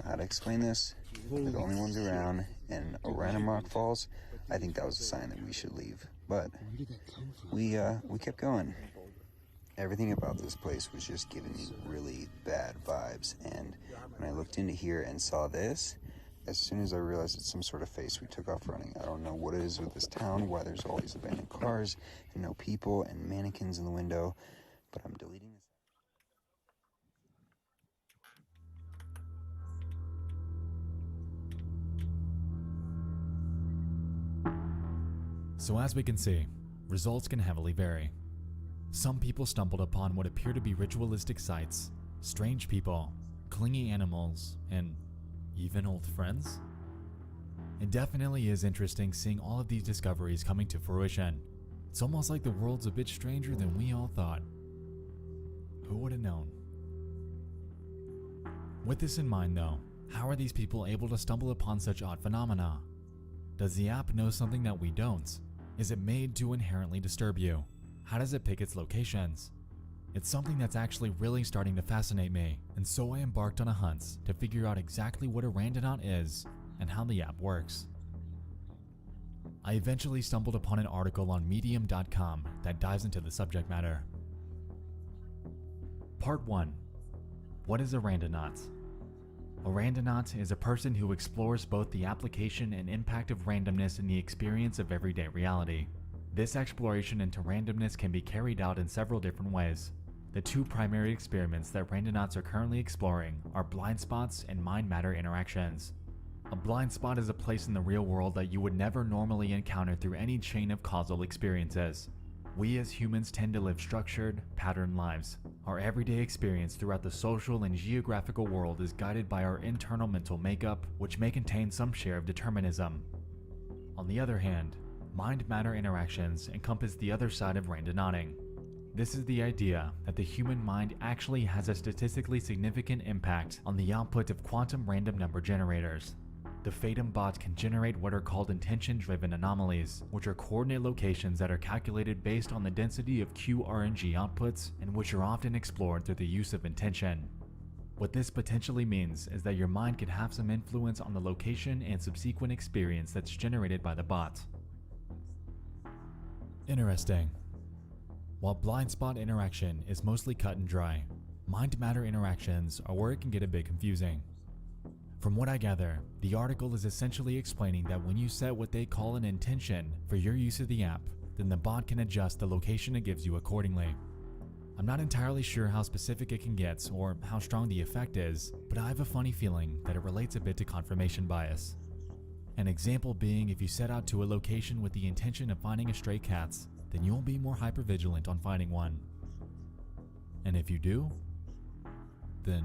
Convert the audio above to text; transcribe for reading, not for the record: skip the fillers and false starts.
how to explain this. We're the only ones around, and a random rock falls. I think that was a sign that we should leave. But we kept going. Everything about this place was just giving me really bad vibes, and when I looked into here and saw this, as soon as I realized it's some sort of face, we took off running. I don't know what it is with this town, why there's all these abandoned cars and no people and mannequins in the window, but I'm deleting this. So as we can see, results can heavily vary. Some people stumbled upon what appear to be ritualistic sites, strange people, clingy animals, and even old friends. It definitely is interesting seeing all of these discoveries coming to fruition. It's almost like the world's a bit stranger than we all thought. Who would have known? With this in mind though, how are these people able to stumble upon such odd phenomena? Does the app know something that we don't? Is it made to inherently disturb you? How does it pick its locations? It's something that's actually really starting to fascinate me, and so I embarked on a hunt to figure out exactly what a randonaut is and how the app works. I eventually stumbled upon an article on medium.com that dives into the subject matter. Part 1. What is a randonaut? A randonaut is a person who explores both the application and impact of randomness in the experience of everyday reality. This exploration into randomness can be carried out in several different ways. The two primary experiments that randonauts are currently exploring are blind spots and mind-matter interactions. A blind spot is a place in the real world that you would never normally encounter through any chain of causal experiences. We as humans tend to live structured, patterned lives. Our everyday experience throughout the social and geographical world is guided by our internal mental makeup, which may contain some share of determinism. On the other hand, mind-matter interactions encompass the other side of randonauting. This is the idea that the human mind actually has a statistically significant impact on the output of quantum random number generators. The Fatum bot can generate what are called intention-driven anomalies, which are coordinate locations that are calculated based on the density of QRNG outputs and which are often explored through the use of intention. What this potentially means is that your mind can have some influence on the location and subsequent experience that's generated by the bot. Interesting. While blind spot interaction is mostly cut and dry, mind-matter interactions are where it can get a bit confusing. From what I gather, the article is essentially explaining that when you set what they call an intention for your use of the app, then the bot can adjust the location it gives you accordingly. I'm not entirely sure how specific it can get or how strong the effect is, but I have a funny feeling that it relates a bit to confirmation bias. An example being, if you set out to a location with the intention of finding a stray cat, then you'll be more hypervigilant on finding one. And if you do, then